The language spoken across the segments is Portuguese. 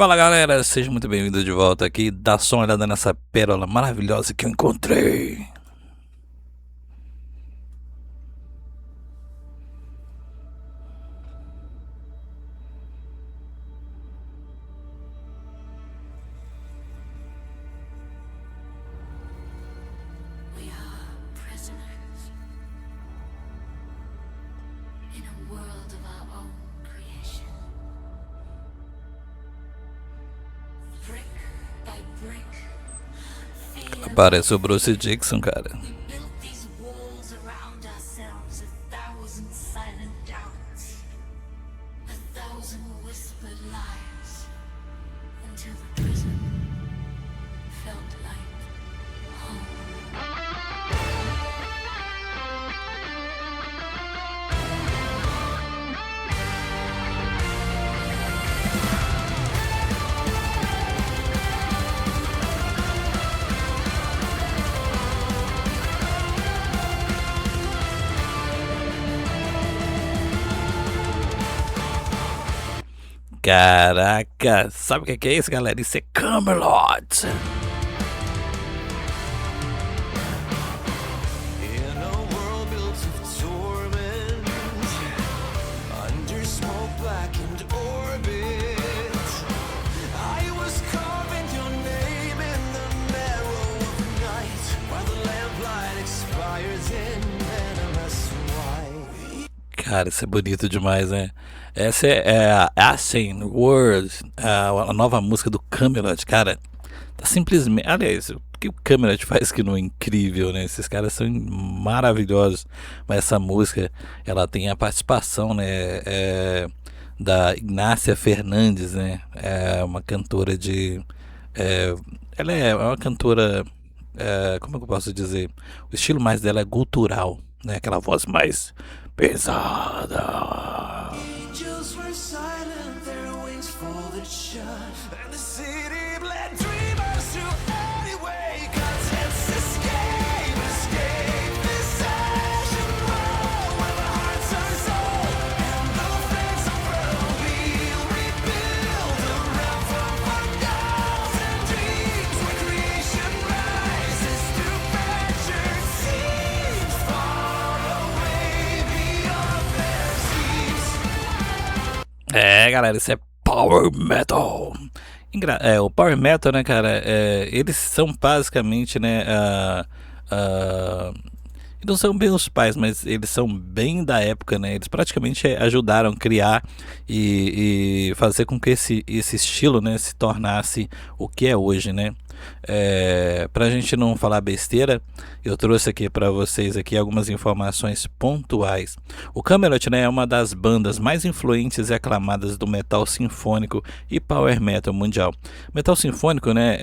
Fala galera, seja muito bem-vindo de volta aqui. Dá só uma olhada nessa pérola maravilhosa que eu encontrei. We are prisoners in a world of our own creation. Brick by brick, fear Parece o Bruce Dixon, cara. we built these walls around ourselves, 1,000 silent doubts, 1,000 whispered lies, until the prison felt like home. Caraca, sabe o que é isso, galera? Isso é Camelot. In a world built of torment, under smoke blackened orbit, I was carving your name in the marrow of night, while the lamplight expires in venomous white. Cara, isso é bonito demais, né? Essa é a Ashen World, a nova música do Camelot, cara. Tá simplesmente. Aliás, o que o Camelot faz que não é incrível, né? Esses caras são maravilhosos. Mas essa música, ela tem a participação, né? Da Ignácia Fernandes, né? É uma cantora de. Ela é uma cantora. Como é que eu posso dizer? O estilo mais dela é gutural, né? Aquela voz mais pesada. Angels were silent, their wings folded shut, and the city bled dreamers to any way. Contents escape this ashen world where the hearts are sold, and the flames of pearl we'll rebuild a realm from forgotten dreams where creation rises to fractured seas far away beyond their seas. Galera, isso é Power Metal. O Power Metal, né, cara, eles são basicamente, né, não são bem os pais, mas eles são bem da época, né, eles praticamente ajudaram a criar e fazer com que esse estilo, né, se tornasse o que é hoje, né. Pra gente não falar besteira, eu trouxe aqui pra vocês aqui algumas informações pontuais. O Camelot, né, é uma das bandas mais influentes e aclamadas do metal sinfônico e power metal mundial. Metal sinfônico, né,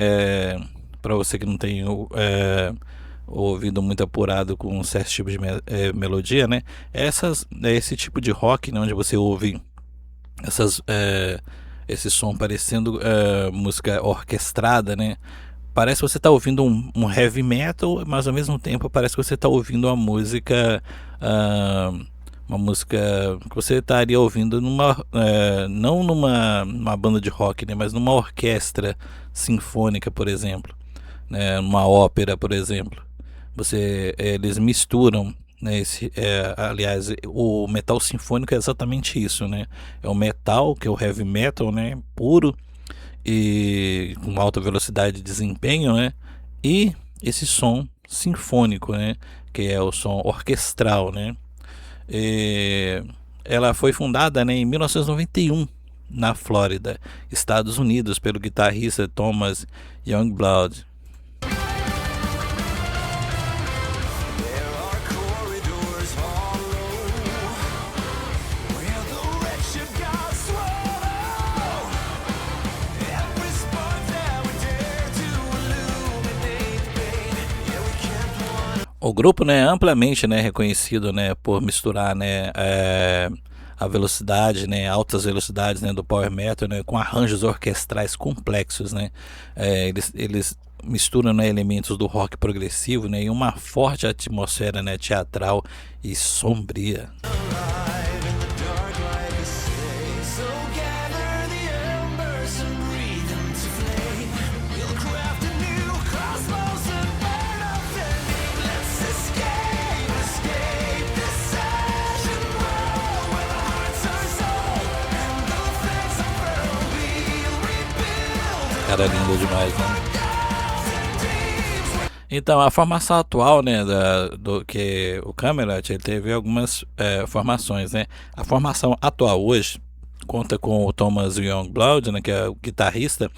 para você que não tem ouvido muito apurado com certos tipos de melodia, né, esse tipo de rock, né, onde você ouve esse som parecendo música orquestrada, né? Parece que você está ouvindo um heavy metal, mas ao mesmo tempo parece que você está ouvindo uma música que você estaria ouvindo não numa banda de rock, né? Mas numa orquestra sinfônica, por exemplo, né? Numa ópera, por exemplo. Eles misturam, né, aliás, o metal sinfônico é exatamente isso, né? É o metal, que é o heavy metal, né, puro e com alta velocidade de desempenho, né? E esse som sinfônico, né, que é o som orquestral, né? Ela foi fundada, né, em 1991 na Flórida, Estados Unidos, pelo guitarrista Thomas Youngblood. There are corridors hollow where the wretched gods swallow every spark that we dare to illuminate pain. Yeah, we can't want. O grupo, né, é amplamente, né, reconhecido, né, por misturar, né, a velocidade, né, altas velocidades, né, do power metal, né, com arranjos orquestrais complexos, né. Eles misturam, né, elementos do rock progressivo, né, e uma forte atmosfera, né, teatral e sombria. Alive in the dark like a snake. So gather the embers and breathe. Era lindo demais, né? Então, a formação atual, né, do que o Camelot, ele teve algumas formações, né? A formação atual hoje conta com o Thomas Youngblood, né, que é o guitarrista.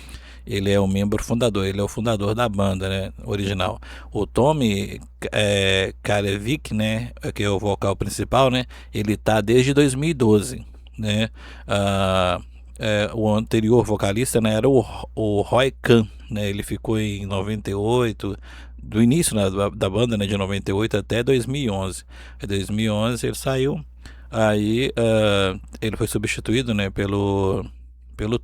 Ele é o membro fundador, ele é o fundador da banda, né, original. O Tommy Karevic, né, que é o vocal principal, né, ele tá desde 2012, né. O anterior vocalista, né, era o Roy Khan, né, ele ficou em 98, do início, né, da banda, né, de 98 até 2011. Em 2011 ele saiu, aí ele foi substituído, né, pelo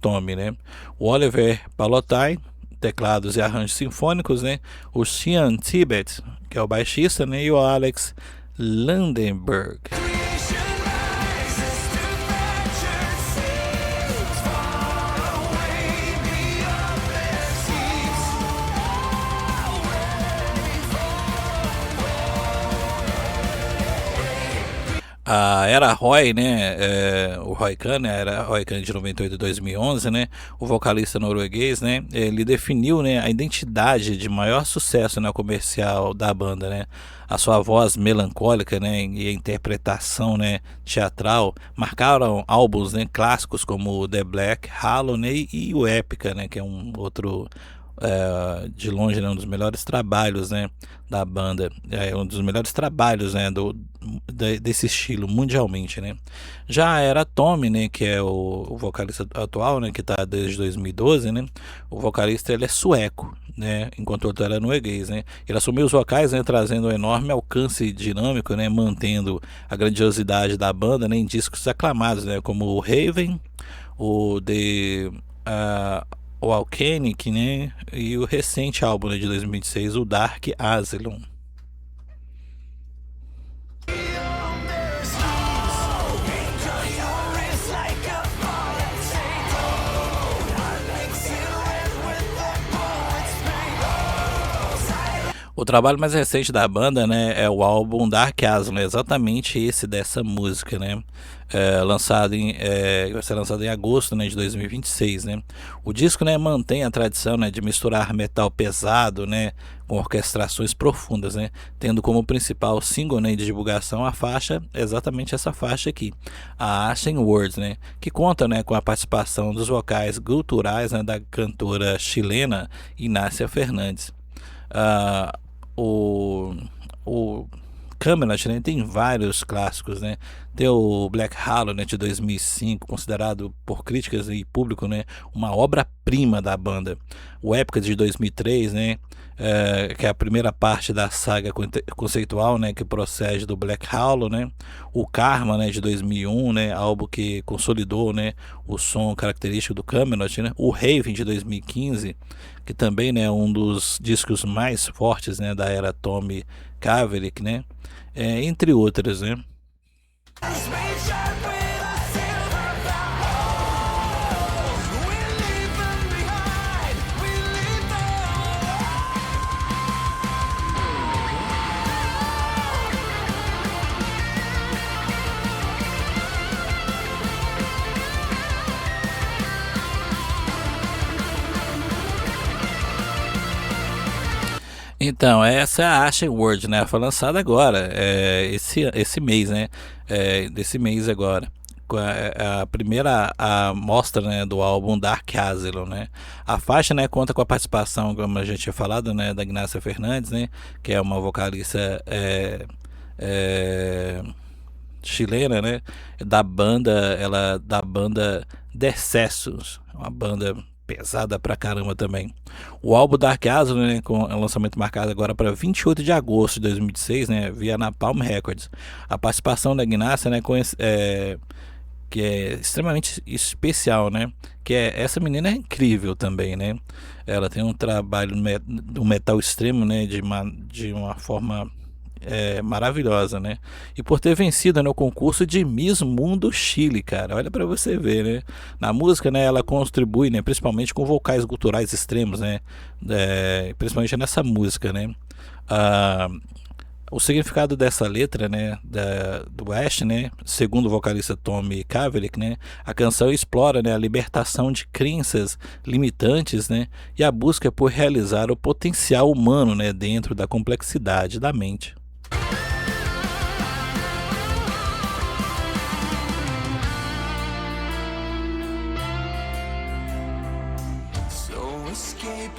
Tommy, né? O Oliver Palotai, teclados e arranjos sinfônicos, né? O Sean Tibet, que é o baixista, né? E o Alex Landenberg. Creation rises to fractured seas, far away beyond their seas. A Era Roy, né? O Roy Khan, né? Era Roy Khan de 98 a 2011, né? O vocalista norueguês, né? Ele definiu, né, a identidade de maior sucesso, né, comercial da banda, né? A sua voz melancólica, né, e a interpretação, né, teatral marcaram álbuns, né, clássicos como o The Black Hollow, né, e o Epica, né, que é um outro de longe, né, um dos melhores trabalhos, né, da banda, um dos melhores trabalhos, né, desse estilo mundialmente, né. Já era Tommy, né, que é o vocalista atual, né, que está desde 2012, né. O vocalista, ele é sueco, né, enquanto o outro era norueguês, né. Ele assumiu os vocais, né, trazendo um enorme alcance dinâmico, né, mantendo a grandiosidade da banda, né, em discos aclamados, né, como o Raven, o Alchemic, né, e o recente álbum, né, de 2026, o Dark Asylum. Beyond their seas, angel, your wrist like a bullet chain. Heart makes you red with that bullet's pain. O trabalho mais recente da banda, né, é o álbum Dark Asylum, exatamente esse dessa música, né, vai ser lançado em agosto, né, de 2026, né. O disco, né, mantém a tradição, né, de misturar metal pesado, né, com orquestrações profundas, né, tendo como principal single, né, de divulgação a faixa, exatamente essa faixa aqui, a Ashen Words, né, que conta, né, com a participação dos vocais guturais, né, da cantora chilena Inácia Fernandes. O Camelot, né, tem vários clássicos, né. Tem o Black Hollow, né, de 2005, considerado por críticas e público, né, uma obra-prima da banda. O Epica de 2003, né, que é a primeira parte da saga conceitual, né, que procede do Black Hollow, né. O Karma, né, de 2001, né, álbum que consolidou, né, o som característico do Camelot, né. O Raven de 2015, que também, né, é um dos discos mais fortes, né, da era Tommy Karevic, né, entre outras, né. Made sharp with a silver bow. We leave them behind. We leave them. Então, essa é a Ashen World, né? Foi lançada agora, esse mês, né? Desse mês agora. Com a primeira mostra, né, do álbum Dark Asylum, né? A faixa, né, conta com a participação, como a gente tinha falado, né, da Inácia Fernandes, né? Que é uma vocalista chilena, né? Da banda Decessus, uma banda pesada pra caramba também. O álbum Dark Asylum, né, com o lançamento marcado agora para 28 de agosto de 2016, né, via Napalm Records. A participação da Ignácia, né, que é extremamente especial, né, essa menina é incrível também, né. Ela tem um trabalho do metal extremo, né, de uma forma maravilhosa, né? E por ter vencido, né, o concurso de Miss Mundo Chile, cara. Olha pra você ver, né? Na música, né, ela contribui, né, principalmente com vocais guturais extremos, né? Principalmente nessa música, né? O significado dessa letra, né, do Ash, né, segundo o vocalista Tommy Cavalick, né, a canção explora, né, a libertação de crenças limitantes, né, e a busca por realizar o potencial humano, né, dentro da complexidade da mente. So escape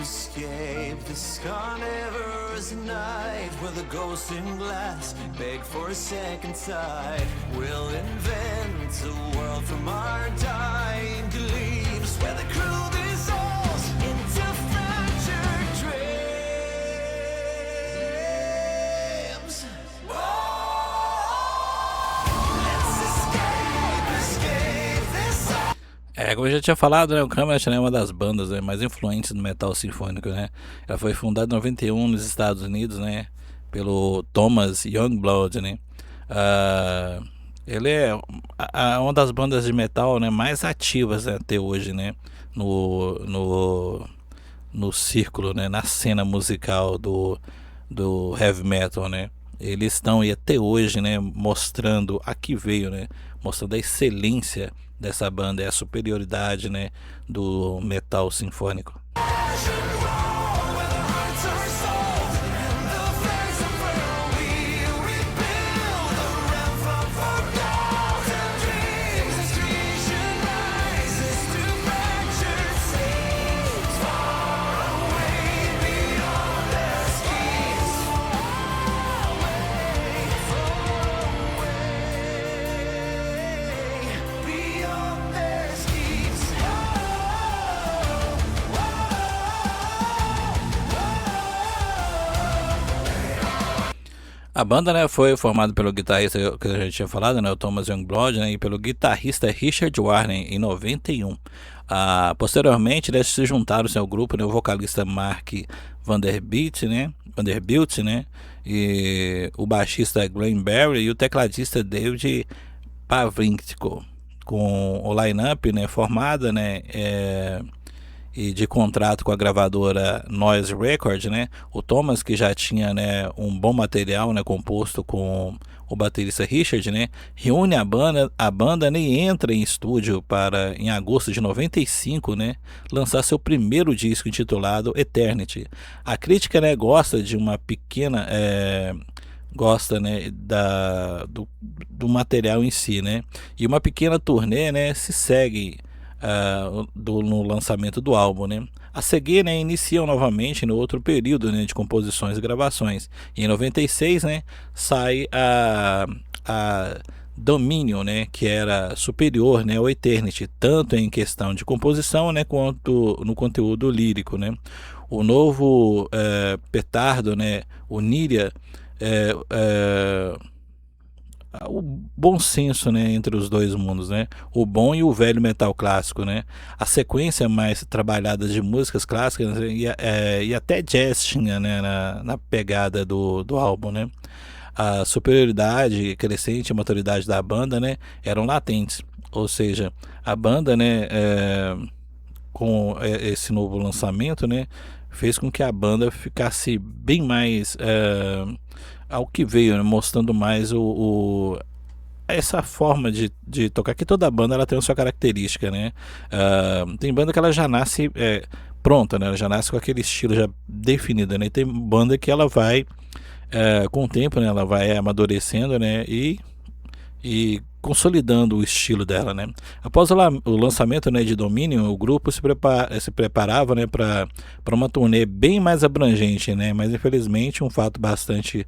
this carnivorous night where the ghosts in glass beg for a second sight. We'll invent a world from our dying gleams where the crew dissolves into fractured dreams. Let's escape this. Como eu já tinha falado, né, o Kamelot, né, é uma das bandas, né, mais influentes do metal sinfônico, né. Ela foi fundada em 91 nos Estados Unidos, né, pelo Thomas Youngblood, né. Ele é uma das bandas de metal, né, mais ativas, né, até hoje, né, no círculo, né, na cena musical do heavy metal, né. Eles estão aí até hoje, né, mostrando a que veio, né, mostrando a excelência dessa banda, é a superioridade, né, do metal sinfônico. A banda, né, foi formada pelo guitarrista que a gente tinha falado, né, o Thomas Youngblood, né, e pelo guitarrista Richard Warner em 91. Posteriormente, eles se juntaram ao seu grupo, né, o vocalista Mark Vanderbilt, né, e o baixista Glenn Barry e o tecladista David Pavlitko, com o line-up, né, formada, né, e de contrato com a gravadora Noise Record, né? O Thomas, que já tinha, né, um bom material, né, composto com o baterista Richard, né, reúne a banda, né, e entra em estúdio para, em agosto de 95, né, lançar seu primeiro disco intitulado Eternity. A crítica, né, gosta de uma pequena gosta, né, do material em si, né, e uma pequena turnê, né, se segue no lançamento do álbum, né. A seguir, né, iniciam novamente no outro período, né, de composições e gravações. E em 96, né, sai a Dominion, né, que era superior, né, ao Eternity, tanto em questão de composição, né, quanto no conteúdo lírico, né. O novo petardo, né, uniria o bom senso, né, entre os dois mundos, né, o bom e o velho metal clássico, né, a sequência mais trabalhada de músicas clássicas, né, e até jazz tinha, né, na pegada do álbum, né. A superioridade crescente e a maturidade da banda, né, eram latentes, ou seja, a banda, né, com esse novo lançamento, né, fez com que a banda ficasse bem mais ao que veio, né, mostrando mais essa forma de tocar, que toda banda ela tem a sua característica, né. Tem banda que ela já nasce pronta, né, ela já nasce com aquele estilo já definido, né, e tem banda que ela vai com o tempo, né, ela vai amadurecendo, né, e consolidando o estilo dela, né. Após o lançamento, né, de Dominion, o grupo se preparava, né, para uma turnê bem mais abrangente, né, mas infelizmente um fato bastante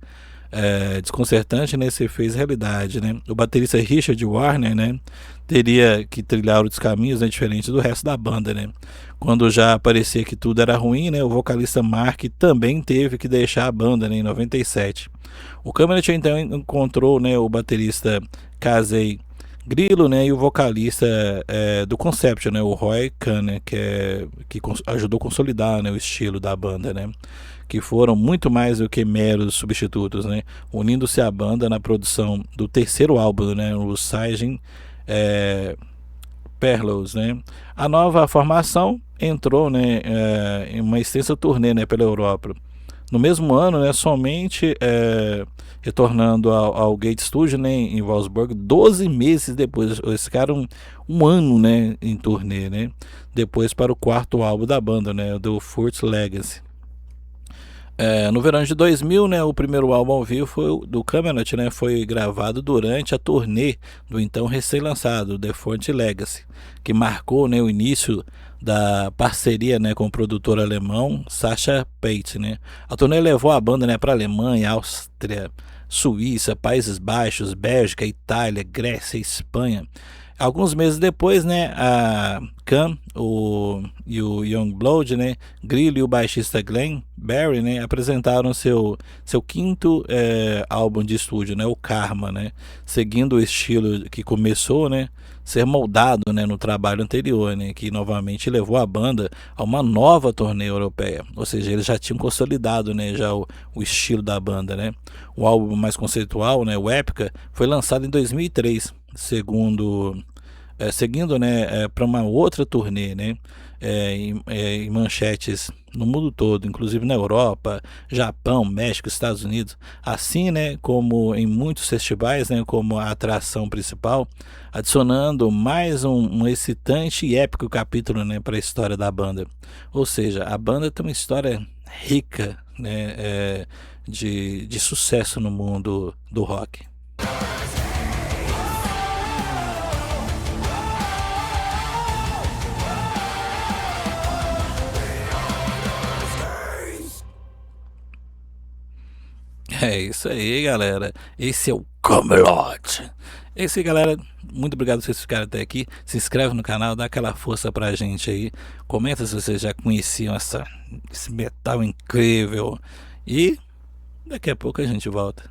desconcertante, né, se fez realidade, né. O baterista Richard Warner, né, teria que trilhar outros caminhos, né, diferentes do resto da banda, né. Quando já parecia que tudo era ruim, né, o vocalista Mark também teve que deixar a banda, né, em 97. O Kamelot então encontrou, né, o baterista Casey Grillo, né, e o vocalista do Conception, né, o Roy Khan, né, que ajudou a consolidar, né, o estilo da banda, né, que foram muito mais do que meros substitutos, né, unindo-se à banda na produção do terceiro álbum, né, o Sgt. Perlos, né. A nova formação entrou, né, em uma extensa turnê, né, pela Europa, No mesmo ano, né, somente retornando ao Gate Studio, né, em Wolfsburg, 12 meses depois, eles ficaram um ano, né, em turnê, né, depois para o quarto álbum da banda, né, do Furt's Legacy. No verão de 2000, né, o primeiro álbum ao vivo foi do Camelot, né, foi gravado durante a turnê do então recém-lançado The Furt's Legacy, que marcou, né, o início da parceria, né, com o produtor alemão Sacha Pate, né. A turnê levou a banda, né, para Alemanha, Áustria, Suíça, Países Baixos, Bélgica, Itália, Grécia, Espanha. Alguns meses depois, né, a Cam e o Youngblood, né, Grillo e o baixista Glenn Barry, né, apresentaram seu quinto álbum de estúdio, né, o Karma, né, seguindo o estilo que começou, né, ser moldado, né, no trabalho anterior, né, que novamente levou a banda a uma nova turnê europeia. Ou seja, eles já tinham consolidado, né, já o estilo da banda, né. O álbum mais conceitual, né, o Épica, foi lançado em 2003, seguindo, né, para uma outra turnê, né, em manchetes no mundo todo, inclusive na Europa, Japão, México, Estados Unidos, assim, né, como em muitos festivais, né, como a atração principal, adicionando mais um excitante e épico capítulo, né, para a história da banda. Ou seja, a banda tem uma história rica, né, de sucesso no mundo do rock. É isso aí, galera. Esse é o Camelot. É isso aí, galera. Muito obrigado por vocês ficarem até aqui. Se inscreve no canal, dá aquela força pra gente aí. Comenta se vocês já conheciam esse metal incrível. E daqui a pouco a gente volta.